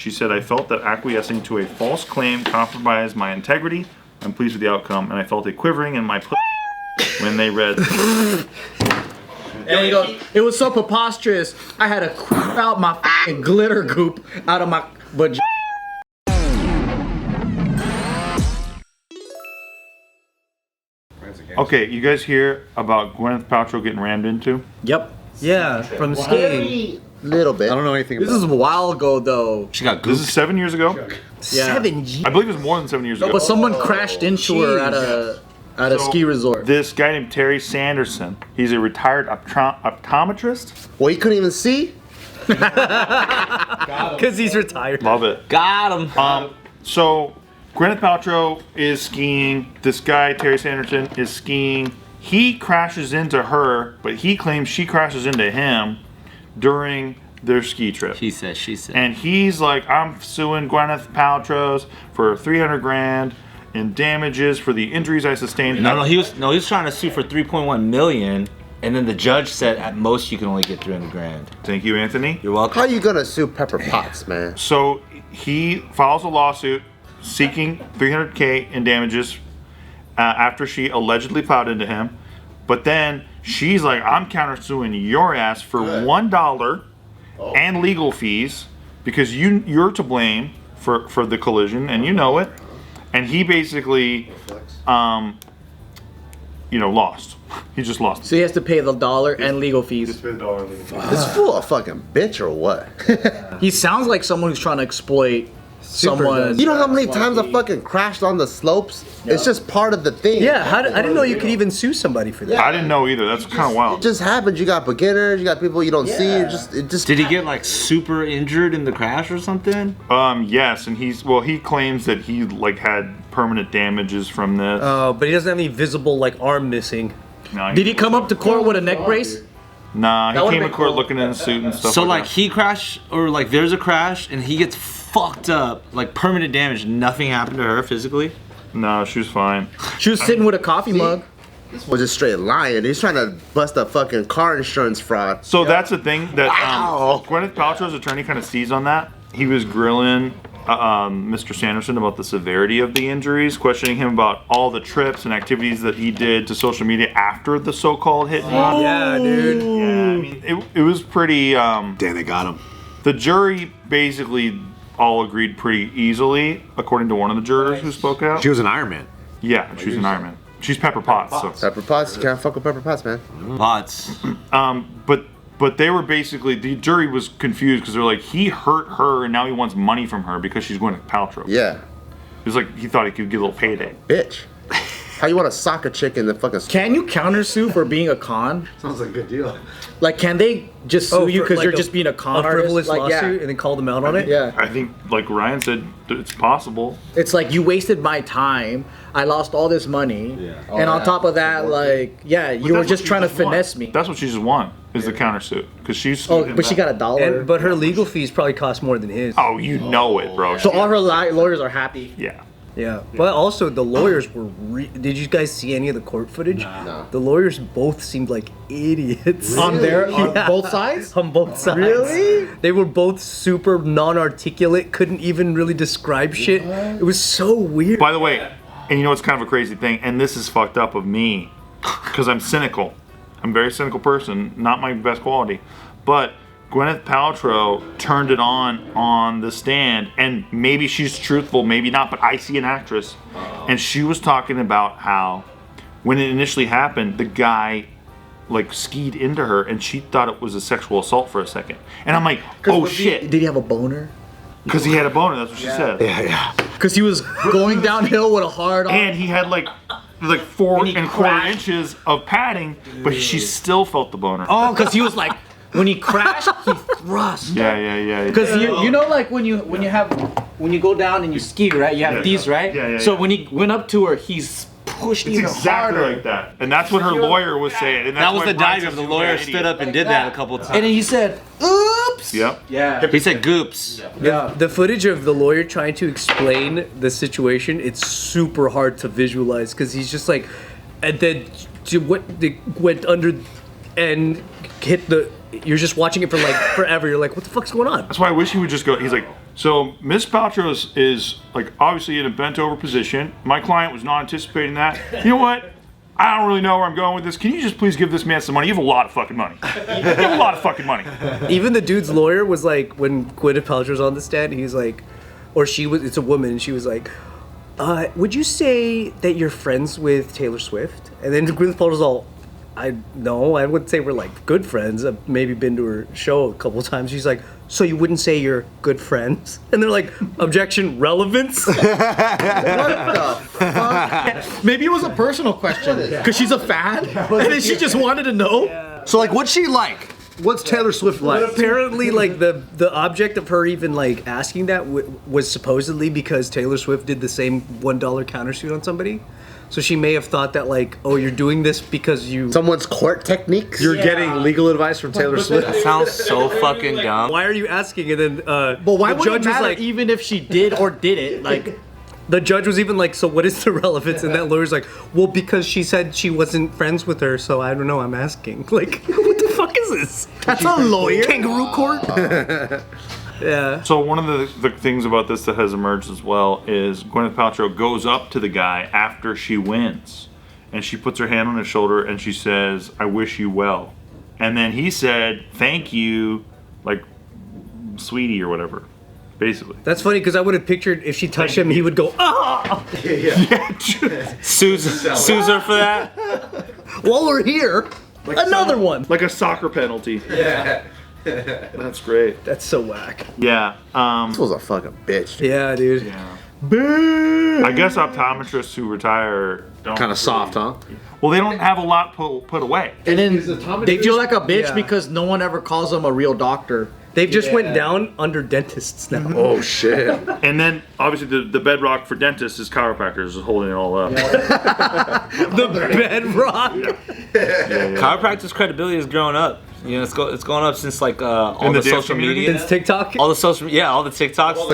She said, I felt that acquiescing to a false claim compromised my integrity. I'm pleased with the outcome, and I felt a quivering in my when they read. There you go. It was so preposterous, I had to crap out my f***ing glitter goop out of my vagina. Okay, you guys hear about Gwyneth Paltrow getting rammed into? Yep. Yeah, from skiing. Little bit. I don't know anything about This is a while ago though. She got This is 7 years ago? Yeah. I believe it was more than 7 years ago. But someone crashed into her at a ski resort. This guy named Terry Sanderson, he's a retired optometrist. Well, he couldn't even see? Because he's retired. Love it. Got him. So Gwyneth Paltrow is skiing. This guy, Terry Sanderson, is skiing. He crashes into her, but he claims she crashes into him during their ski trip. He said, she said. And he's like, I'm suing Gwyneth Paltrow's for 300 grand in damages for the injuries I sustained. No, he was trying to sue for 3.1 million, and then the judge said at most you can only get 300 grand. Thank you, Anthony. You're welcome. How you gonna sue Pepper Potts, man? So he files a lawsuit seeking 300K in damages after she allegedly plowed into him. But then she's like, I'm countersuing your ass for $1 and legal fees because you're to blame for the collision and you know it. And he basically, lost. He just lost. So he has to pay the $1 and legal fees. This fool a fucking bitch or what? He sounds like someone who's trying to exploit someone. You know how many times I fucking crashed on the slopes? Yeah. It's just part of the thing. Yeah, I didn't know you could even sue somebody for that. I didn't know either. That's kind of wild. It just happens. You got beginners, you got people you don't see. It just. Did he get like super injured in the crash or something? Yes, and he claims that he like had permanent damages from this. Oh, but he doesn't have any visible like arm missing. No, Did he come up to court with a neck brace? Nah, That he came to would've been court cool. looking in a suit and stuff. So like like that. he crashed, or like there's a crash and he gets fucked up, like permanent damage. Nothing happened to her physically. No, she was fine. She was sitting with a coffee mug. This was just straight lying. He's trying to bust a fucking car insurance fraud. So that's the thing that Gwyneth Paltrow's attorney kind of sees on that. He was grilling Mr. Sanderson about the severity of the injuries, questioning him about all the trips and activities that he did to social media after the so-called hit. Yeah, dude. Yeah, I mean, it was pretty. Damn, they got him. The jury basically all agreed pretty easily, according to one of the jurors who spoke out. She was an Iron Man. Yeah, she's an Iron Man. She's Pepper Potts. So. Pepper Potts, you can't fuck with Pepper Potts, man. Lots. But they were basically, the jury was confused because they're like, he hurt her and now he wants money from her because she's going to Paltrow. Yeah. It was like he thought he could get a little payday. Bitch. How you want to sock a chick in the fucking... Can you countersue for being a con? Sounds like a good deal. Like, can they just sue you because like you're just being a con a artist? frivolous Like, lawsuit and then call them out on it? Yeah. I think, like Ryan said, it's possible. It's like, you wasted my time. I lost all this money. And on top of that, like, you were just trying to finesse me. That's what she just won, is the countersuit. Because she's... Oh, but she got $1. But her legal fees probably cost more than his. Oh, you know it, bro. So all her lawyers are happy. Yeah. Yeah. But also, the lawyers were... Did you guys see any of the court footage? No. The lawyers both seemed like idiots. On both sides? On both sides. Really? They were both super non-articulate, couldn't even really describe shit. It was so weird. By the way, and you know what's kind of a crazy thing, and this is fucked up of me, because I'm cynical. I'm a very cynical person, not my best quality. But Gwyneth Paltrow turned it on the stand, and maybe she's truthful, maybe not, but I see an actress, and she was talking about how when it initially happened, the guy like skied into her and she thought it was a sexual assault for a second. And I'm like, oh shit. Did he have a boner? Because he had a boner, that's what she said. Yeah. Because he was going downhill with a hard on. And he had like 4.25 inches of padding, but she still felt the boner. Oh, because he was like, when he crashed, he thrust. Yeah. Because you know, like when you go down and you ski, right? You have these, right? Yeah. So when he went up to her, he's pushed It's even exactly harder. like that. And that's what her lawyer was saying. And that's That was why the Brian diagram. says The you lawyer an stood idiot. up and did that a couple times. And then he said, "Oops." Yep. Yeah. He said goops. Yeah. The footage of the lawyer trying to explain the situation, it's super hard to visualize because he's just like, and then they went under and hit the you're just watching it for like forever. You're like, what the fuck's going on? That's why I wish he would just go. He's like, so Miss Paltrow is like obviously in a bent over position. My client was not anticipating that. You know what? I don't really know where I'm going with this. Can you just please give this man some money? You have a lot of fucking money. You have a lot of fucking money. Even the dude's lawyer was like, when Gwyneth Paltrow's on the stand, he's like, or she was, it's a woman, and she was like, would you say that you're friends with Taylor Swift? And then Gwyneth Paltrow's all, I wouldn't say we're like good friends. I've maybe been to her show a couple times. She's like, so you wouldn't say you're good friends? And they're like, objection, relevance? What the fuck? Maybe it was a personal question because she's a fan, and then she just wanted to know. Yeah. So like, what's she like? What's Taylor Swift like? But apparently, like the object of her even like asking that was supposedly because Taylor Swift did the same $1 countersuit on somebody. So she may have thought that like, oh, you're doing this because you... Someone's court techniques? You're getting legal advice from Taylor Swift? That sounds so fucking dumb. Why are you asking? And then But why the would judge it matter was like, even if she did or didn't? Like, the judge was even like, so what is the relevance? And that lawyer's like, well, because she said she wasn't friends with her, so I don't know, I'm asking. Like, what the fuck is this? that's a lawyer. Kangaroo court? Yeah. So one of the things about this that has emerged as well is Gwyneth Paltrow goes up to the guy after she wins, and she puts her hand on his shoulder and she says, "I wish you well." And then he said, "Thank you, like, sweetie," or whatever. Basically. That's funny because I would have pictured if she touched him, he would go, ah! Sues her for that. While we're here, Like another one. Like a soccer penalty. Yeah. That's great. That's so whack. Yeah. This was a fucking bitch. Yeah, dude. Yeah. I guess optometrists who retire don't Kind of soft, huh? Well, they don't have a lot put away. And then they feel like a bitch Yeah. because no one ever calls them a real doctor. They've just went down under dentists now. Oh shit. And then obviously the bedrock for dentists is chiropractors is holding it all up. The bedrock. Chiropractor's credibility is growing up. You know, it's going up since like all the social media, Since TikTok. all the TikToks. All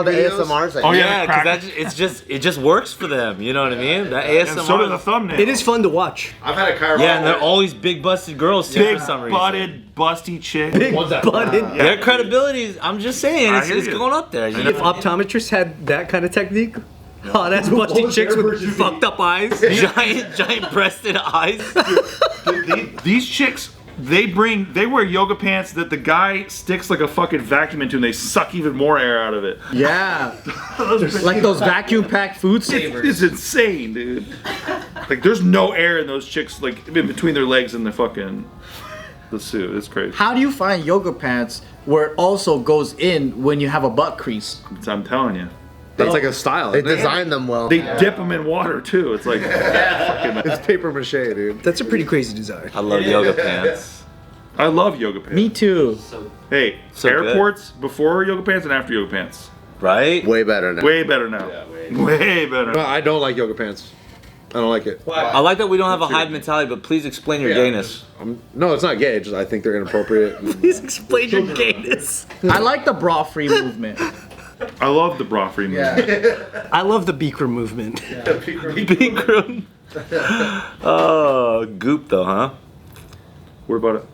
the ASMRs. Like, Oh, yeah, yeah, because it just works for them. You know what I mean? That And ASMR. so do the thumbnails. It is fun to watch. I've had a chiropractor. Yeah, and they're always big busted girls too big for some reason. butted, busty chick. Big butted. Their credibility, I'm just saying, I it's hear you. going up there. You If know? optometrists had that kind of technique, hot ass busty chicks with fucked up eyes. giant breasted eyes. These chicks, they wear yoga pants that the guy sticks like a fucking vacuum into and they suck even more air out of it. Yeah. Like those vacuum packed food savers. It's insane, dude. Like there's no air in those chicks, like in between their legs and the suit. It's crazy. How do you find yoga pants where it also goes in when you have a butt crease? I'm telling you. That's like a style. they isn't it? designed them well. They dip them in water too. It's like It's paper mache, dude. That's a pretty crazy design. I love yoga pants. I love yoga pants. Me too. Hey, So airports before yoga pants and after yoga pants. Right? Way better now. Way better now. Way better. No, I don't like yoga pants. I don't like it. I like that we don't have a hide mentality, but please explain your gayness. No, it's not gay. Just I think they're inappropriate. Please explain your gayness. I like the bra free movement. I love the bra free movement. I love the Beaker movement. Big room. Oh, Goop though, huh? What about it?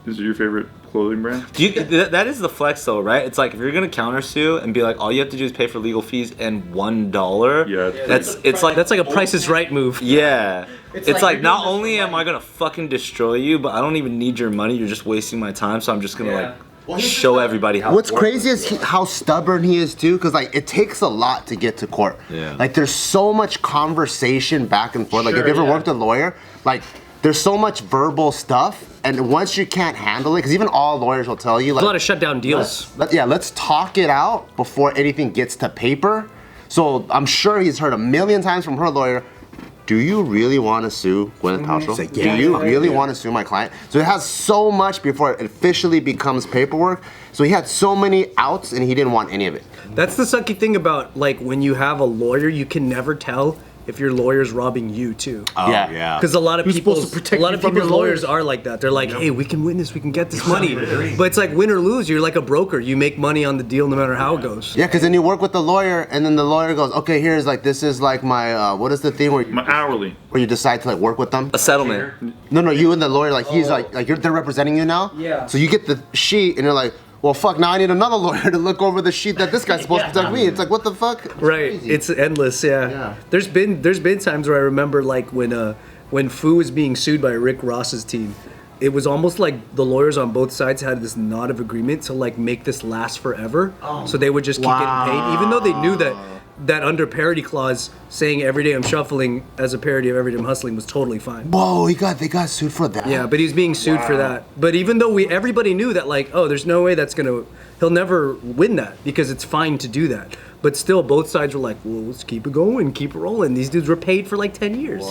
Is it your favorite clothing brand? Do you, that is the flex though, right? It's like if you're gonna countersue and be like, all you have to do is pay for legal fees and $1. Yeah. It's like That's like a Price is Right move. yeah. It's like like you're not doing this only for am I gonna fucking destroy you, but I don't even need your money. You're just wasting my time, so I'm just gonna like show everybody how. What's crazy is how stubborn he is too, because like it takes a lot to get to court. Yeah. Like there's so much conversation back and forth. Like if you ever worked a lawyer, like there's so much verbal stuff, and once you can't handle it, because even all lawyers will tell you, A lot like, of shutdown deals. let's talk it out before anything gets to paper. So I'm sure he's heard a million times from her lawyer. Do you really want to sue Gwyneth Paltrow? like, Do yeah, you really want to sue my client? So it has so much before it officially becomes paperwork. So he had so many outs and he didn't want any of it. That's the sucky thing about like when you have a lawyer, you can never tell if your lawyer's robbing you too. Oh, yeah. Because a lot of Who's people's supposed to protect a lot you of from people's your lawyers lawyers? are like that. They're like, hey, we can win this, we can get this money. But it's like win or lose. You're like a broker. You make money on the deal no matter how it goes. Yeah, because then you work with the lawyer, and then the lawyer goes, okay, here's like, this is like my, what is the thing where My hourly. you decide to like work with them? A settlement. No, you and the lawyer, like he's like they're representing you now. Yeah. So you get the sheet, and you're like, well, fuck, now I need another lawyer to look over the sheet that this guy's supposed to protect me. It's like, what the fuck? Right. Crazy. It's endless. Yeah. There's been times where I remember like when Fu was being sued by Rick Ross's team. It was almost like the lawyers on both sides had this knot of agreement to like make this last forever. So they would just keep getting paid, even though they knew that under parody clause saying every day I'm shuffling as a parody of every day I'm hustling was totally fine. Whoa, they got sued for that. Yeah, but he's being sued for that. But even though everybody knew that like, oh, there's no way he'll never win that because it's fine to do that. But still, both sides were like, well, let's keep it going, keep it rolling. These dudes were paid for like 10 years.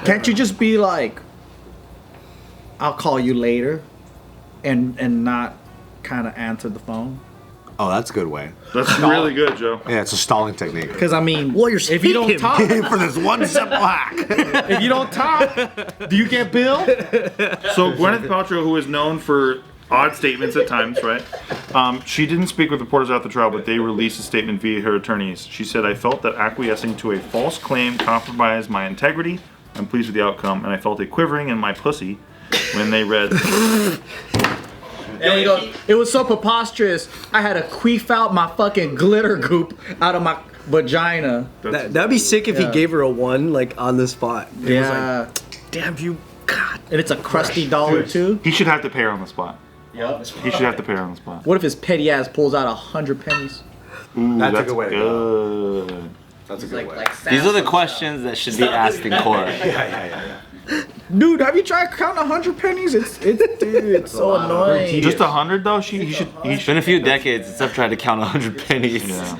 Can't you just be like, I'll call you later, and not kind of answer the phone? Oh, that's a good way. That's really good, Joe. Yeah, it's a stalling technique. Because I mean, Lawyers if you don't hate him. talk, For this one simple hack. if you don't talk, do you get billed? So Gwyneth Paltrow, who is known for odd statements at times, right? She didn't speak with reporters at the trial, but they released a statement via her attorneys. She said, I felt that acquiescing to a false claim compromised my integrity. I'm pleased with the outcome, and I felt a quivering in my pussy when they read... And he goes, it was so preposterous, I had to queef out my fucking glitter goop out of my vagina. That'd be sick if he gave her a 1 like on the spot. It was Yeah. like, damn you, God. And it's a crusty dollar too. He should have to pay her on the spot. Yep. He should have to pay her on the spot. What if his petty ass pulls out 100 pennies? Ooh, That's a good way to go. good. That's a good way. These are the questions that should be asked in court. Dude, have you tried counting 100 pennies? It's so annoying. Just 100 though? He should. It's been a few decades since I've tried to count 100 pennies. Yeah.